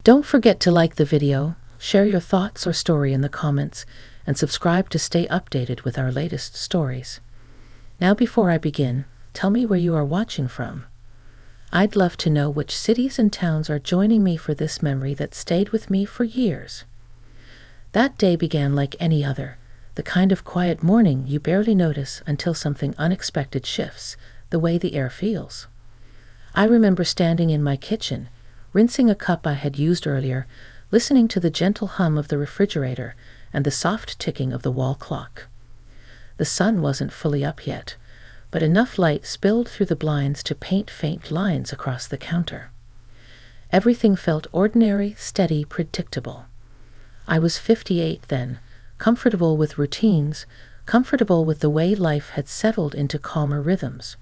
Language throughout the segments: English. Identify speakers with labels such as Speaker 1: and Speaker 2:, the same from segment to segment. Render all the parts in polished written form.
Speaker 1: Don't forget to like the video, share your thoughts or story in the comments, and subscribe to stay updated with our latest stories. Now before I begin, tell me where you are watching from. I'd love to know which cities and towns are joining me for this memory that stayed with me for years. That day began like any other, the kind of quiet morning you barely notice until something unexpected shifts the way the air feels. I remember standing in my kitchen, rinsing a cup I had used earlier, listening to the gentle hum of the refrigerator and the soft ticking of the wall clock. The sun wasn't fully up yet, but enough light spilled through the blinds to paint faint lines across the counter. Everything felt ordinary, steady, predictable. I was 58 then, comfortable with routines, comfortable with the way life had settled into calmer rhythms.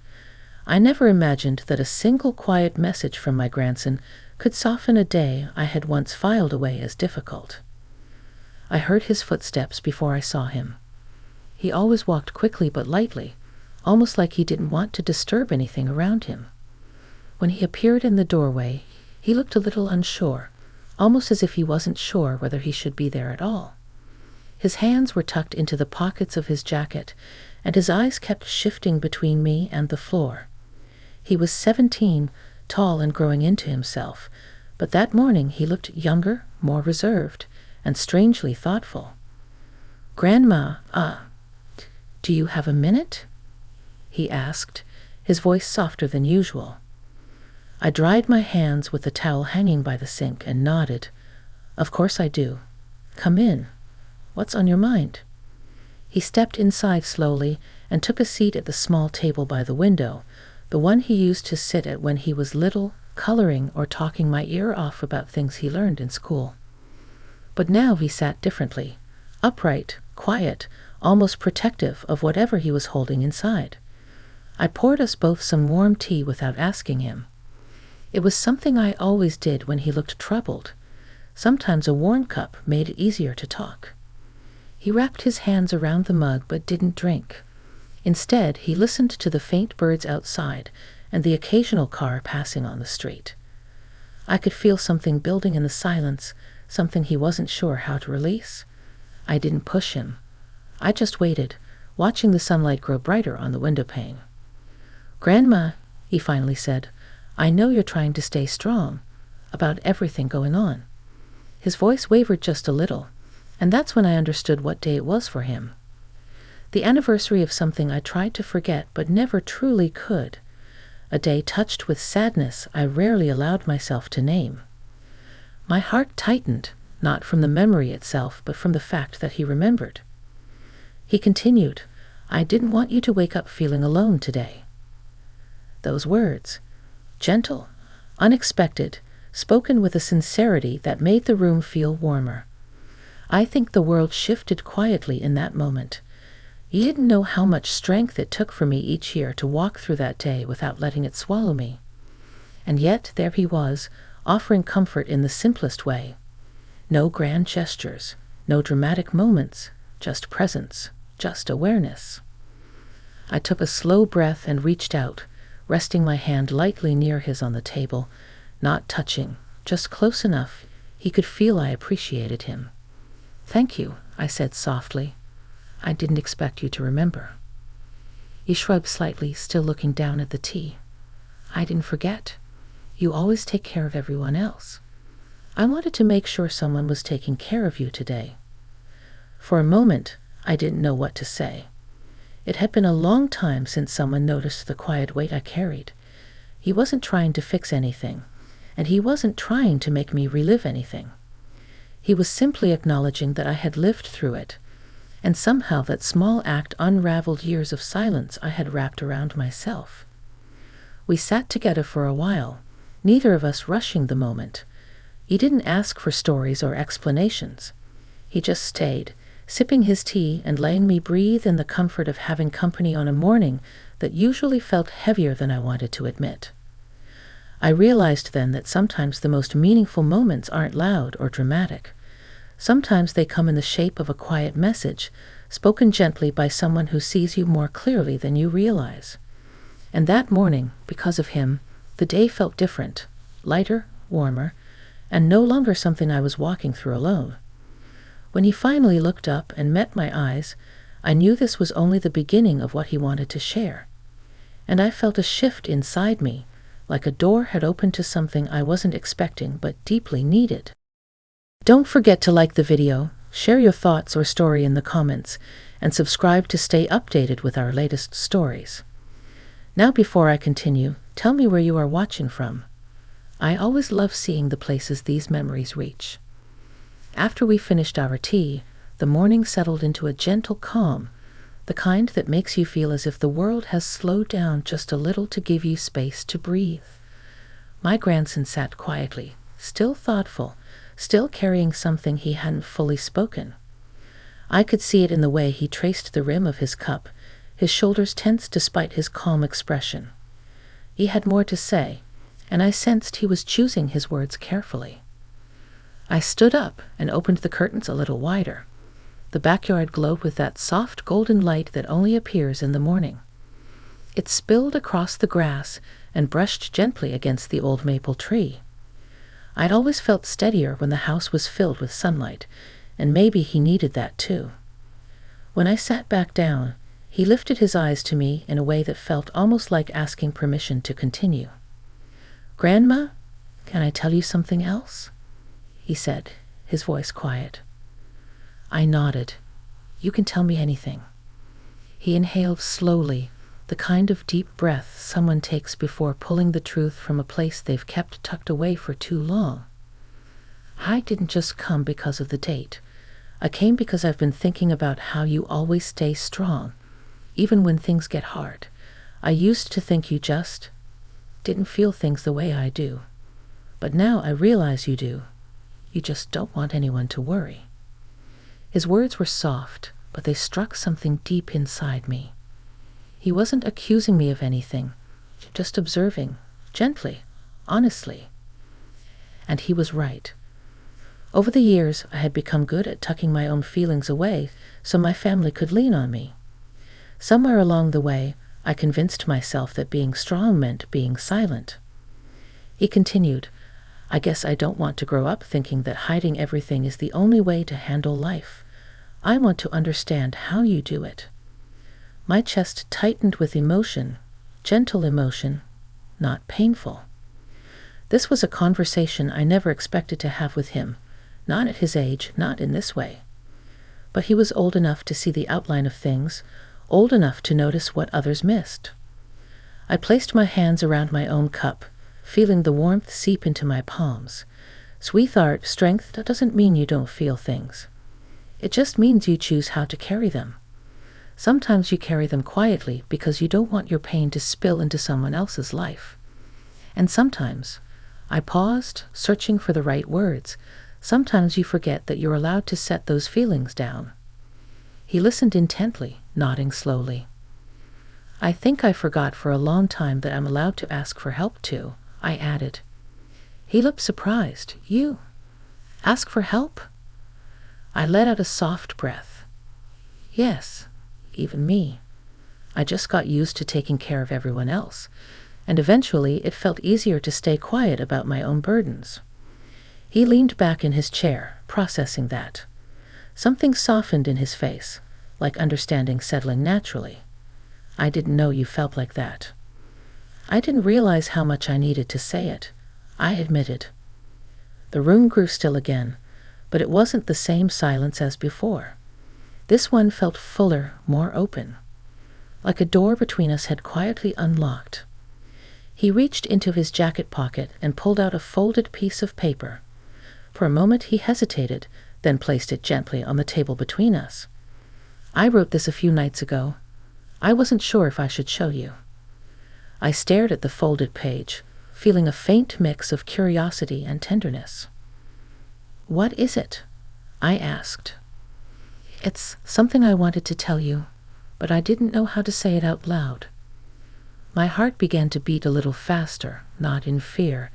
Speaker 1: I never imagined that a single quiet message from my grandson could soften a day I had once filed away as difficult. I heard his footsteps before I saw him. He always walked quickly but lightly, almost like he didn't want to disturb anything around him. When he appeared in the doorway, he looked a little unsure, almost as if he wasn't sure whether he should be there at all. His hands were tucked into the pockets of his jacket, and his eyes kept shifting between me and the floor. He was 17, tall and growing into himself, but that morning he looked younger, more reserved, and strangely thoughtful. "Grandma, do you have a minute?" he asked, his voice softer than usual. I dried my hands with the towel hanging by the sink and nodded. "Of course I do. Come in. What's on your mind?" He stepped inside slowly and took a seat at the small table by the window, the one he used to sit at when he was little, coloring or talking my ear off about things he learned in school. But now he sat differently, upright, quiet, almost protective of whatever he was holding inside. I poured us both some warm tea without asking him. It was something I always did when he looked troubled. Sometimes a warm cup made it easier to talk. He wrapped his hands around the mug but didn't drink. Instead, he listened to the faint birds outside and the occasional car passing on the street. I could feel something building in the silence, something he wasn't sure how to release. I didn't push him. I just waited, watching the sunlight grow brighter on the window pane. "Grandma," he finally said, "I know you're trying to stay strong about everything going on." His voice wavered just a little, and that's when I understood what day it was for him. The anniversary of something I tried to forget but never truly could. A day touched with sadness I rarely allowed myself to name. My heart tightened, not from the memory itself, but from the fact that he remembered. He continued, "I didn't want you to wake up feeling alone today." Those words, gentle, unexpected, spoken with a sincerity that made the room feel warmer. I think the world shifted quietly in that moment. You didn't know how much strength it took for me each year to walk through that day without letting it swallow me. And yet there he was, offering comfort in the simplest way. No grand gestures, no dramatic moments, just presence, just awareness. I took a slow breath and reached out, resting my hand lightly near his on the table, not touching, just close enough he could feel I appreciated him. "Thank you," I said softly. "I didn't expect you to remember." He shrugged slightly, still looking down at the tea. "I didn't forget. You always take care of everyone else. I wanted to make sure someone was taking care of you today." For a moment, I didn't know what to say. It had been a long time since someone noticed the quiet weight I carried. He wasn't trying to fix anything, and he wasn't trying to make me relive anything. He was simply acknowledging that I had lived through it, and somehow that small act unraveled years of silence I had wrapped around myself. We sat together for a while, neither of us rushing the moment. He didn't ask for stories or explanations. He just stayed, sipping his tea and letting me breathe in the comfort of having company on a morning that usually felt heavier than I wanted to admit. I realized then that sometimes the most meaningful moments aren't loud or dramatic. Sometimes they come in the shape of a quiet message, spoken gently by someone who sees you more clearly than you realize. And that morning, because of him, the day felt different, lighter, warmer, and no longer something I was walking through alone. When he finally looked up and met my eyes, I knew this was only the beginning of what he wanted to share. And I felt a shift inside me, like a door had opened to something I wasn't expecting but deeply needed. Don't forget to like the video, share your thoughts or story in the comments, and subscribe to stay updated with our latest stories. Now before I continue, tell me where you are watching from. I always love seeing the places these memories reach. After we finished our tea, the morning settled into a gentle calm, the kind that makes you feel as if the world has slowed down just a little to give you space to breathe. My grandson sat quietly, still thoughtful, still carrying something he hadn't fully spoken. I could see it in the way he traced the rim of his cup, his shoulders tense despite his calm expression. He had more to say, and I sensed he was choosing his words carefully. I stood up and opened the curtains a little wider. The backyard glowed with that soft golden light that only appears in the morning. It spilled across the grass and brushed gently against the old maple tree. I'd always felt steadier when the house was filled with sunlight, and maybe he needed that too. When I sat back down, he lifted his eyes to me in a way that felt almost like asking permission to continue. "Grandma, can I tell you something else?" he said, his voice quiet. I nodded. "You can tell me anything." He inhaled slowly, the kind of deep breath someone takes before pulling the truth from a place they've kept tucked away for too long. "I didn't just come because of the date. I came because I've been thinking about how you always stay strong, even when things get hard. I used to think you just didn't feel things the way I do. But now I realize you do. You just don't want anyone to worry." His words were soft, but they struck something deep inside me. He wasn't accusing me of anything, just observing, gently, honestly. And he was right. Over the years, I had become good at tucking my own feelings away so my family could lean on me. Somewhere along the way, I convinced myself that being strong meant being silent. He continued, "I guess I don't want to grow up thinking that hiding everything is the only way to handle life. I want to understand how you do it." My chest tightened with emotion, gentle emotion, not painful. This was a conversation I never expected to have with him, not at his age, not in this way. But he was old enough to see the outline of things, old enough to notice what others missed. I placed my hands around my own cup, feeling the warmth seep into my palms. Sweetheart, strength doesn't mean you don't feel things. It just means you choose how to carry them. Sometimes you carry them quietly because you don't want your pain to spill into someone else's life. And sometimes, I paused, searching for the right words, sometimes you forget that you're allowed to set those feelings down. He listened intently, nodding slowly. "I think I forgot for a long time that I'm allowed to ask for help too," I added. He looked surprised. "You ask for help?" I let out a soft breath. "Yes, even me. I just got used to taking care of everyone else, and eventually it felt easier to stay quiet about my own burdens." He leaned back in his chair, processing that. Something softened in his face, like understanding settling naturally. "I didn't know you felt like that." I didn't realize how much I needed to say it, I admitted. The room grew still again, but it wasn't the same silence as before. This one felt fuller, more open. Like a door between us had quietly unlocked. He reached into his jacket pocket and pulled out a folded piece of paper. For a moment he hesitated, then placed it gently on the table between us. "I wrote this a few nights ago. I wasn't sure if I should show you." I stared at the folded page, feeling a faint mix of curiosity and tenderness. "What is it?" I asked. "It's something I wanted to tell you, but I didn't know how to say it out loud." My heart began to beat a little faster, not in fear,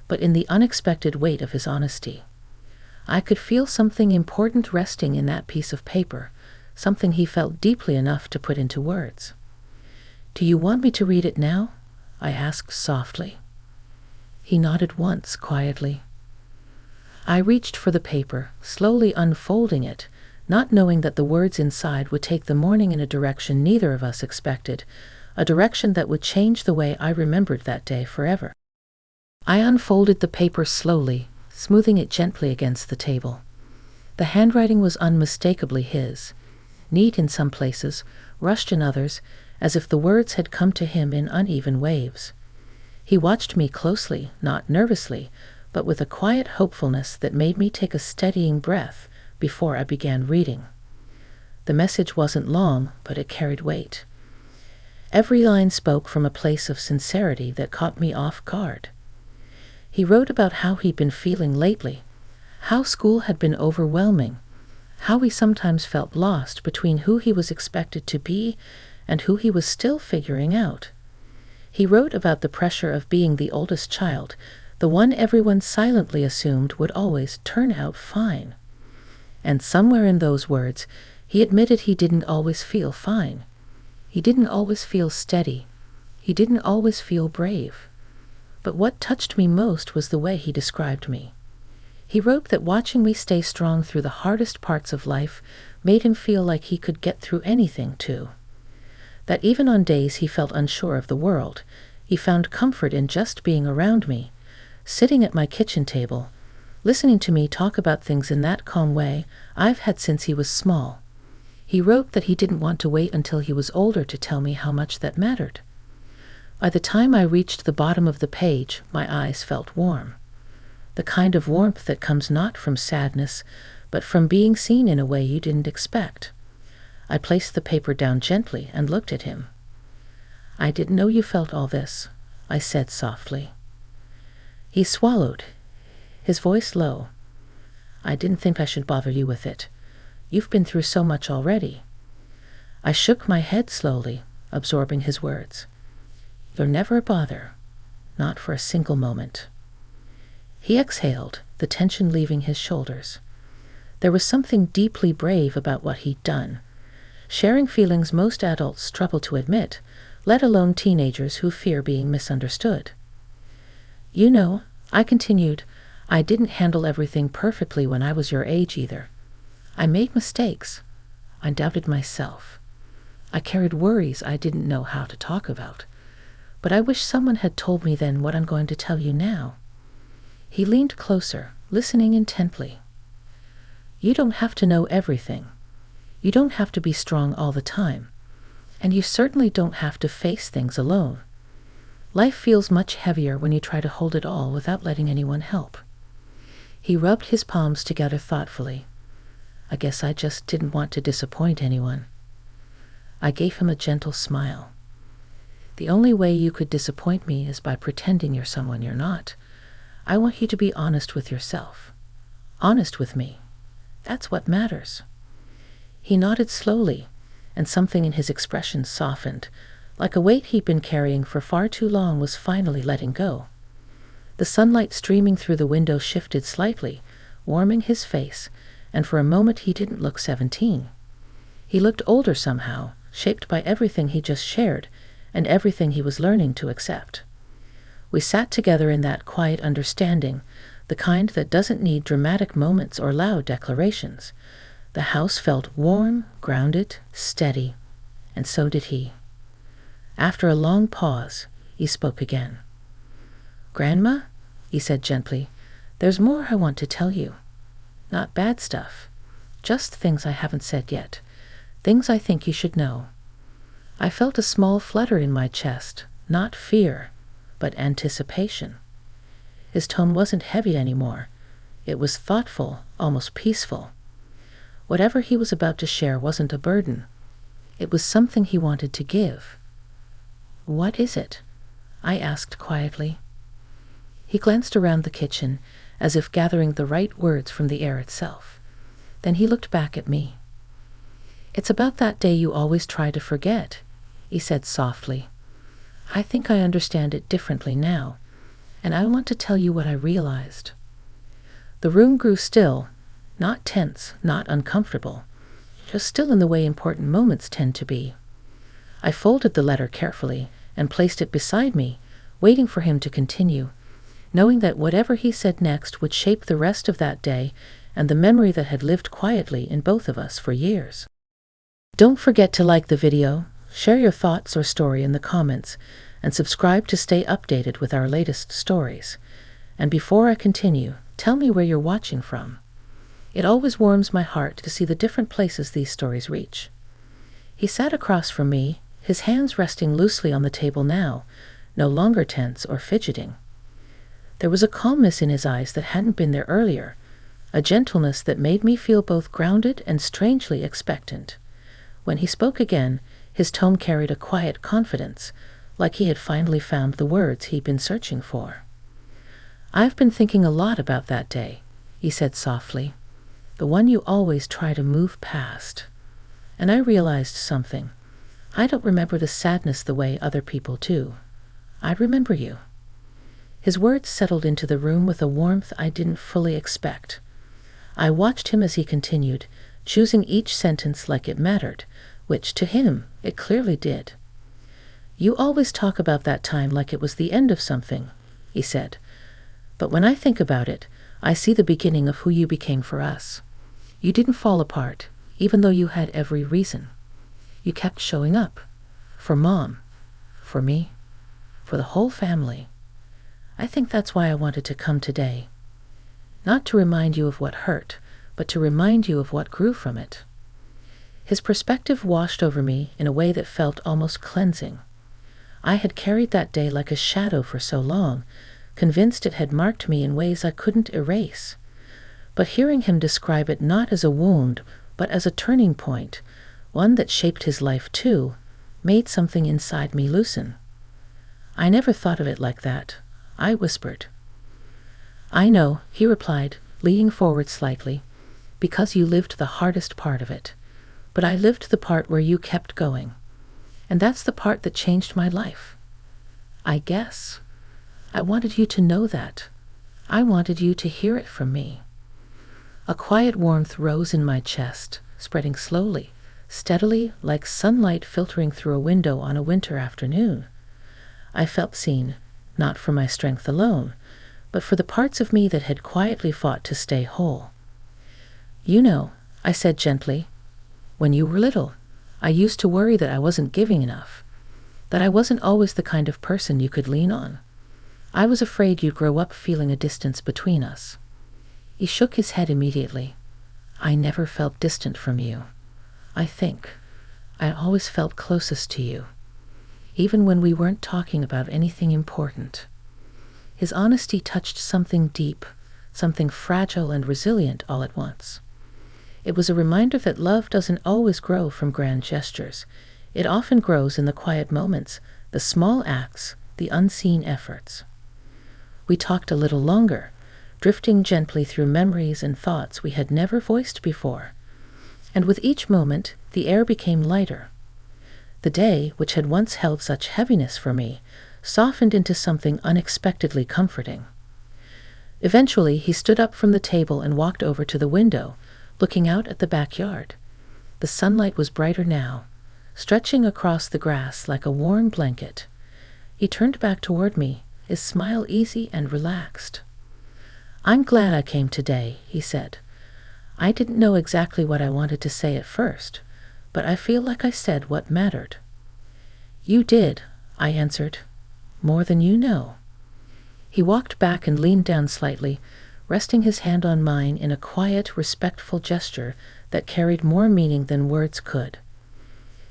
Speaker 1: but in the unexpected weight of his honesty. I could feel something important resting in that piece of paper, something he felt deeply enough to put into words. "Do you want me to read it now?" I asked softly. He nodded once, quietly. I reached for the paper, slowly unfolding it, not knowing that the words inside would take the morning in a direction neither of us expected, a direction that would change the way I remembered that day forever. I unfolded the paper slowly, smoothing it gently against the table. The handwriting was unmistakably his, neat in some places, rushed in others, as if the words had come to him in uneven waves. He watched me closely, not nervously, but with a quiet hopefulness that made me take a steadying breath before I began reading. The message wasn't long, but it carried weight. Every line spoke from a place of sincerity that caught me off guard. He wrote about how he'd been feeling lately, how school had been overwhelming, how he sometimes felt lost between who he was expected to be and who he was still figuring out. He wrote about the pressure of being the oldest child, the one everyone silently assumed would always turn out fine. And somewhere in those words, he admitted he didn't always feel fine. He didn't always feel steady. He didn't always feel brave. But what touched me most was the way he described me. He wrote that watching me stay strong through the hardest parts of life made him feel like he could get through anything, too. That even on days he felt unsure of the world, he found comfort in just being around me, sitting at my kitchen table, listening to me talk about things in that calm way I've had since he was small. He wrote that he didn't want to wait until he was older to tell me how much that mattered. By the time I reached the bottom of the page, my eyes felt warm. The kind of warmth that comes not from sadness, but from being seen in a way you didn't expect. I placed the paper down gently and looked at him. "I didn't know you felt all this," I said softly. He swallowed, his voice low. "I didn't think I should bother you with it. You've been through so much already." I shook my head slowly, absorbing his words. "You're never a bother, not for a single moment." He exhaled, the tension leaving his shoulders. There was something deeply brave about what he'd done, sharing feelings most adults struggle to admit, let alone teenagers who fear being misunderstood. "You know," I continued, "I didn't handle everything perfectly when I was your age either. I made mistakes. I doubted myself. I carried worries I didn't know how to talk about. But I wish someone had told me then what I'm going to tell you now." He leaned closer, listening intently. "You don't have to know everything. You don't have to be strong all the time. And you certainly don't have to face things alone. Life feels much heavier when you try to hold it all without letting anyone help." He rubbed his palms together thoughtfully. "I guess I just didn't want to disappoint anyone." I gave him a gentle smile. "The only way you could disappoint me is by pretending you're someone you're not. I want you to be honest with yourself. Honest with me. That's what matters." He nodded slowly, and something in his expression softened, like a weight he'd been carrying for far too long was finally letting go. The sunlight streaming through the window shifted slightly, warming his face, and for a moment he didn't look 17. He looked older somehow, shaped by everything he just shared, and everything he was learning to accept. We sat together in that quiet understanding, the kind that doesn't need dramatic moments or loud declarations. The house felt warm, grounded, steady, and so did he. After a long pause, he spoke again. "Grandma," he said gently, "there's more I want to tell you. Not bad stuff, just things I haven't said yet, things I think you should know." I felt a small flutter in my chest, not fear, but anticipation. His tone wasn't heavy anymore. It was thoughtful, almost peaceful. Whatever he was about to share wasn't a burden. It was something he wanted to give. "What is it?" I asked quietly. He glanced around the kitchen, as if gathering the right words from the air itself. Then he looked back at me. "It's about that day you always try to forget," he said softly. "I think I understand it differently now, and I want to tell you what I realized." The room grew still, not tense, not uncomfortable, just still in the way important moments tend to be. I folded the letter carefully and placed it beside me, waiting for him to continue. knowing that whatever he said next would shape the rest of that day and the memory that had lived quietly in both of us for years. Don't forget to like the video, share your thoughts or story in the comments, and subscribe to stay updated with our latest stories. And before I continue, tell me where you're watching from. It always warms my heart to see the different places these stories reach. He sat across from me, his hands resting loosely on the table now, no longer tense or fidgeting. There was a calmness in his eyes that hadn't been there earlier, a gentleness that made me feel both grounded and strangely expectant. When he spoke again, his tone carried a quiet confidence, like he had finally found the words he'd been searching for. "I've been thinking a lot about that day," he said softly, "the one you always try to move past. And I realized something. I don't remember the sadness the way other people do. I remember you." His words settled into the room with a warmth I didn't fully expect. I watched him as he continued, choosing each sentence like it mattered, which, to him, it clearly did. "You always talk about that time like it was the end of something," he said. "But when I think about it, I see the beginning of who you became for us. You didn't fall apart, even though you had every reason. You kept showing up. For Mom, for me, for the whole family. I think that's why I wanted to come today. Not to remind you of what hurt, but to remind you of what grew from it." His perspective washed over me in a way that felt almost cleansing. I had carried that day like a shadow for so long, convinced it had marked me in ways I couldn't erase. But hearing him describe it not as a wound, but as a turning point, one that shaped his life too, made something inside me loosen. "I never thought of it like that," I whispered. "I know," he replied, leaning forward slightly, "because you lived the hardest part of it. But I lived the part where you kept going. And that's the part that changed my life. I guess. I wanted you to know that. I wanted you to hear it from me." A quiet warmth rose in my chest, spreading slowly, steadily, like sunlight filtering through a window on a winter afternoon. I felt seen, not for my strength alone, but for the parts of me that had quietly fought to stay whole. "You know," I said gently, "when you were little, I used to worry that I wasn't giving enough, that I wasn't always the kind of person you could lean on. I was afraid you'd grow up feeling a distance between us." He shook his head immediately. "I never felt distant from you. I think I always felt closest to you, even when we weren't talking about anything important." His honesty touched something deep, something fragile and resilient all at once. It was a reminder that love doesn't always grow from grand gestures. It often grows in the quiet moments, the small acts, the unseen efforts. We talked a little longer, drifting gently through memories and thoughts we had never voiced before. And with each moment, the air became lighter. The day, which had once held such heaviness for me, softened into something unexpectedly comforting. Eventually, he stood up from the table and walked over to the window, looking out at the backyard. The sunlight was brighter now, stretching across the grass like a warm blanket. He turned back toward me, his smile easy and relaxed. "I'm glad I came today," he said. "I didn't know exactly what I wanted to say at first, but I feel like I said what mattered." "You did," I answered, "more than you know." He walked back and leaned down slightly, resting his hand on mine in a quiet, respectful gesture that carried more meaning than words could.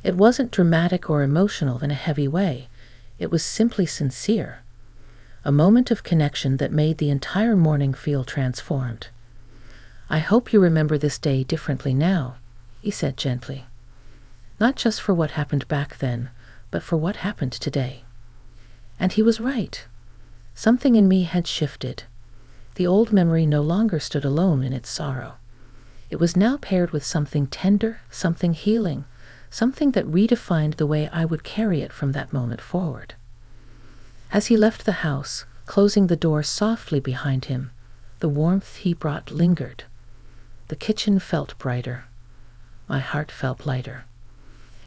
Speaker 1: It wasn't dramatic or emotional in a heavy way. It was simply sincere. A moment of connection that made the entire morning feel transformed. "I hope you remember this day differently now," he said gently. "Not just for what happened back then, but for what happened today." And he was right. Something in me had shifted. The old memory no longer stood alone in its sorrow. It was now paired with something tender, something healing, something that redefined the way I would carry it from that moment forward. As he left the house, closing the door softly behind him, the warmth he brought lingered. The kitchen felt brighter. My heart felt lighter.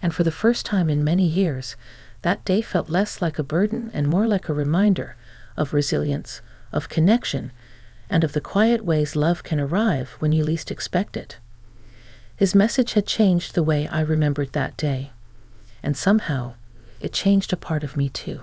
Speaker 1: And for the first time in many years, that day felt less like a burden and more like a reminder of resilience, of connection, and of the quiet ways love can arrive when you least expect it. His message had changed the way I remembered that day, and somehow it changed a part of me too.